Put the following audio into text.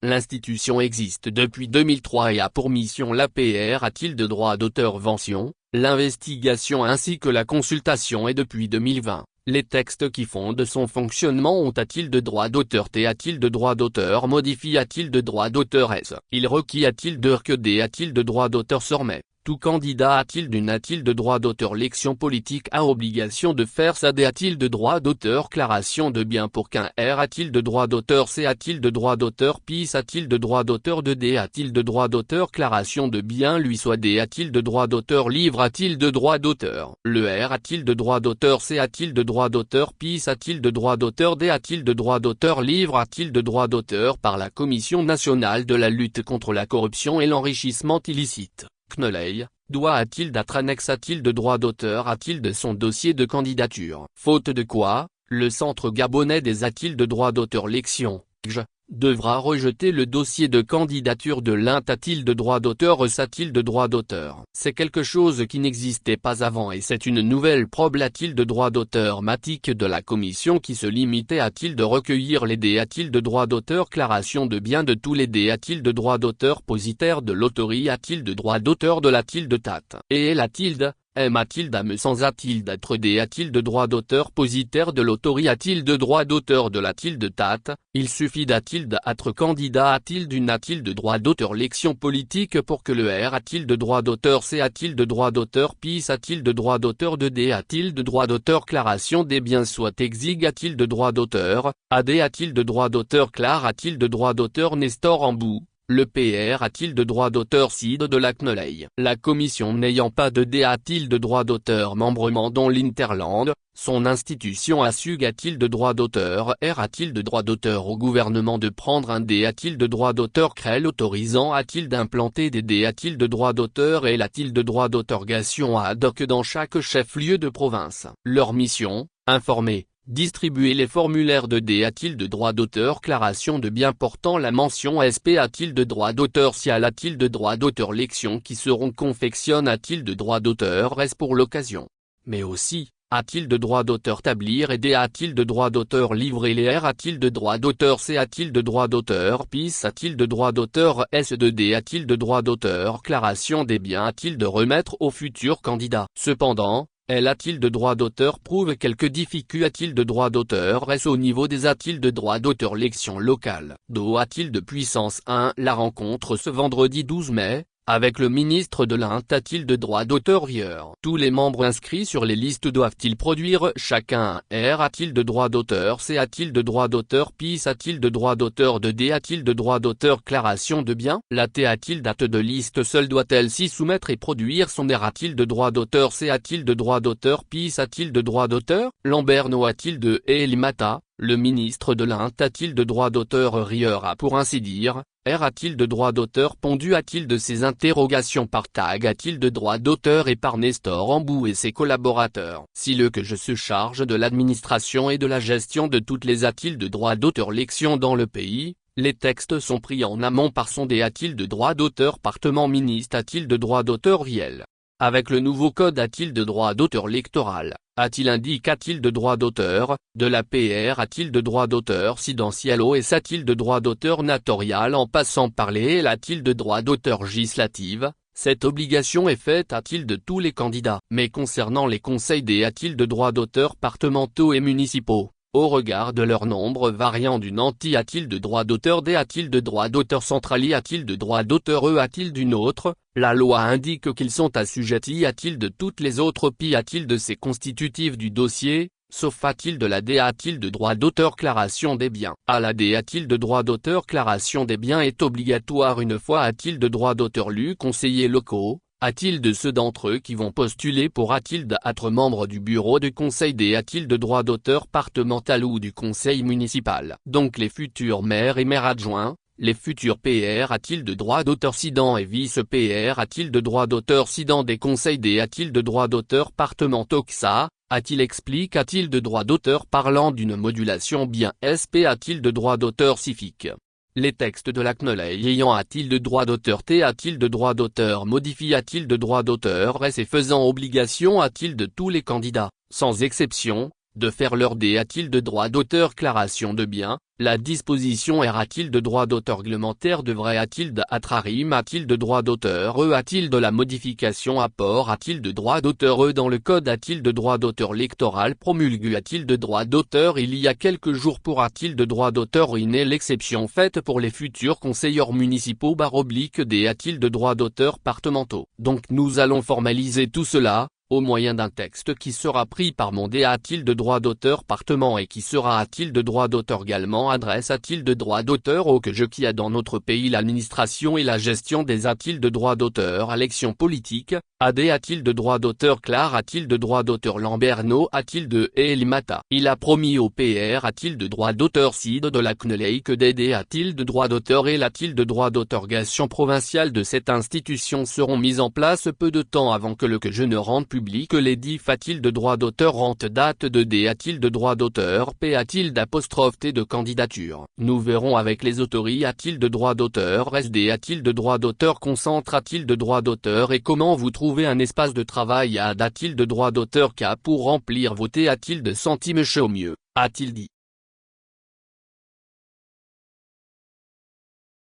L'institution existe depuis 2003 et a pour mission l'APR a-t-il de droit d'auteur-vention, l'investigation ainsi que la consultation et depuis 2020. Les textes qui fondent son fonctionnement ont a-t-il de droit d'auteur T a-t-il de droit d'auteur modifie a-t-il de droit d'auteur S il requis a-t-il de que D a-t-il de droit d'auteur Sormet. Tout candidat a-t-il de droit d'auteur L'élection politique a obligation de faire sa D a-t-il de droit d'auteur Claration de bien pour qu'un R a-t-il de droit d'auteur C a-t-il de droit d'auteur PIS a-t-il de droit d'auteur de D a-t-il de droit d'auteur Claration de bien lui soit D a-t-il de droit d'auteur Livre a-t-il de droit d'auteur Le R a-t-il de droit d'auteur C a-t-il de droit d'auteur PIS a-t-il de droit d'auteur D a-t-il de droit d'auteur Livre a-t-il de droit d'auteur par la Commission nationale de la lutte contre la corruption et l'enrichissement illicite. CNELEI, doit a-t-il d'être annexe a-t-il de droit d'auteur a-t-il de son dossier de candidature. Faute de quoi, le Centre gabonais des a-t-il de droit d'auteur Lection, devra rejeter le dossier de candidature de l'un a-t-il de droit d'auteur a-t-il de droit d'auteur. C'est quelque chose qui n'existait pas avant et c'est une nouvelle probe a-t-il de droit d'auteur matique de la commission qui se limitait a-t-il de recueillir les D a-t-il de droit d'auteur Claration de bien de tous les D a-t-il de droit d'auteur Positaire de l'autorie a-t-il de droit d'auteur de la-t-il de tate et la-t-il M a-t-il d'âme sans a-t-il d'être D a-t-il de droit d'auteur Positaire de l'autorie a-t-il de droit d'auteur de la-t-il de tate, il suffit d'a-t-il d'être candidat a-t-il d'une a-t-il de droit d'auteur L'élection politique pour que le R a-t-il de droit d'auteur C a-t-il de droit d'auteur PIS a-t-il de droit d'auteur de D a-t-il de droit d'auteur Claration des biens soit exig a-t-il de droit d'auteur, AD a-t-il de droit d'auteur Clar a-t-il de droit d'auteur Nestor Ambou. Le PR a-t-il de droit d'auteur CID de la CNELEI. La commission n'ayant pas de D a-t-il de droit d'auteur Membrement dont l'Interland, son institution ASUG a-t-il de droit d'auteur R a-t-il de droit d'auteur au gouvernement de prendre un D a-t-il de droit d'auteur CREL autorisant a-t-il d'implanter des D a-t-il de droit d'auteur et a-t-il de droit d'autorisation ad hoc dans chaque chef-lieu de province. Leur mission, informer. Distribuer les formulaires de D a-t-il de droit d'auteur Claration de bien portant la mention SP a-t-il de droit d'auteur Cial a-t-il de droit d'auteur Lection qui seront confectionne a-t-il de droit d'auteur S pour l'occasion. Mais aussi, a-t-il de droit d'auteur Tablir et D a-t-il de droit d'auteur Livrer les R a-t-il de droit d'auteur C a-t-il de droit d'auteur PIS a-t-il de droit d'auteur S de D a-t-il de droit d'auteur Claration des biens a-t-il de remettre aux futurs candidats. Cependant, L a-t-il de droit d'auteur Prouve quelques difficultés a-t-il de droit d'auteur S au niveau des a-t-il de droit d'auteur L'élection locale. Do a-t-il de puissance 1 La rencontre ce vendredi 12 mai, avec le ministre de l'Int a-t-il de droit d'auteur Rieur. Tous les membres inscrits sur les listes doivent-ils produire chacun un R a-t-il de droit d'auteur C a-t-il de droit d'auteur PIS a-t-il de droit d'auteur de D a-t-il de droit d'auteur Claration de bien La T a-t-il date de liste seule doit-elle s'y soumettre et produire son R a-t-il de droit d'auteur C a-t-il de droit d'auteur PIS a-t-il de droit d'auteur Lamberno a-t-il de Elimata, le ministre de l'Int a-t-il de droit d'auteur Rieur a pour ainsi dire, R a-t-il de droit d'auteur Pondu a-t-il de ses interrogations par tag a-t-il de droit d'auteur et par Nestor Ambou et ses collaborateurs. Si le que je se charge de l'administration et de la gestion de toutes les a-t-il de droit d'auteur Lection dans le pays, les textes sont pris en amont par son D a-t-il de droit d'auteur Partement ministre a-t-il de droit d'auteur Riel. Avec le nouveau code a-t-il de droit d'auteur électoral, a-t-il indique a-t-il de droit d'auteur, de la PR a-t-il de droit d'auteur sidentiel OS a-t-il de droit d'auteur natorial en passant par les L a-t-il de droit d'auteur législative, cette obligation est faite a-t-il de tous les candidats. Mais concernant les conseils D a-t-il de droit d'auteur départementaux et municipaux, au regard de leur nombre variant du nanti a-t-il de droit d'auteur D a-t-il de droit d'auteur centrali a-t-il de droit d'auteur E a-t-il d'une autre, la loi indique qu'ils sont assujettis a-t-il de toutes les autres P a-t-il de ces constitutifs du dossier, sauf a-t-il de la D a-t-il de droit d'auteur Claration des biens. À la D a-t-il de droit d'auteur Claration des biens est obligatoire une fois a-t-il de droit d'auteur lu conseillers locaux. A-t-il de ceux d'entre eux qui vont postuler pour a-t-il d'être membre du bureau de conseil D a-t-il de droit d'auteur départemental ou du conseil municipal. Donc les futurs maires et maires adjoints, les futurs PR a-t-il de droit d'auteur sidant et vice-PR a-t-il de droit d'auteur sidant des conseils D a-t-il de droit d'auteur départementaux XA, a-t-il explique a-t-il de droit d'auteur parlant d'une modulation bien SP a-t-il de droit d'auteur civique. Les textes de la CNELEI ayant a-t-il de droit d'auteur T a-t-il de droit d'auteur modifie a-t-il de droit d'auteur S et faisant obligation a-t-il de tous les candidats, sans exception, de faire leur D a-t-il de droit d'auteur claration de bien, la disposition R a-t-il de droit d'auteur réglementaire de vrai a-t-il de atrarim a-t-il de droit d'auteur a-t-il de la modification apport a-t-il de droit d'auteur dans le code a-t-il de droit d'auteur électoral promulgue a-t-il de droit d'auteur il y a quelques jours pour a-t-il de droit d'auteur est l'exception faite pour les futurs conseillers municipaux /D a-t-il de droit d'auteur départementaux. Donc nous allons formaliser tout cela, au moyen d'un texte qui sera pris par mon D a-t-il de droit d'auteur département et qui sera a-t-il de droit d'auteur également adresse a-t-il de droit d'auteur au que je qui a dans notre pays l'administration et la gestion des a-t-il de droit d'auteur élection politique, AD a-t-il de droit d'auteur Clar a-t-il de droit d'auteur Lamberno a-t-il de Elimata. Il a promis au PR a-t-il de droit d'auteur Cid de la CNELEI que DD a-t-il de droit d'auteur et a-t-il de droit d'autorisation provinciale de cette institution seront mises en place peu de temps avant que le que je ne rende public les DIF a-t-il de droit d'auteur rente date de D a-t-il de droit d'auteur P a-t-il d'apostrophe T de candidature. Nous verrons avec les autorités a-t-il de droit d'auteur SD a-t-il de droit d'auteur concentre a-t-il de droit d'auteur et comment vous trouvez un espace de travail a-t-il de droit d'auteur K pour remplir voter a-t-il de centimes au mieux, a-t-il dit.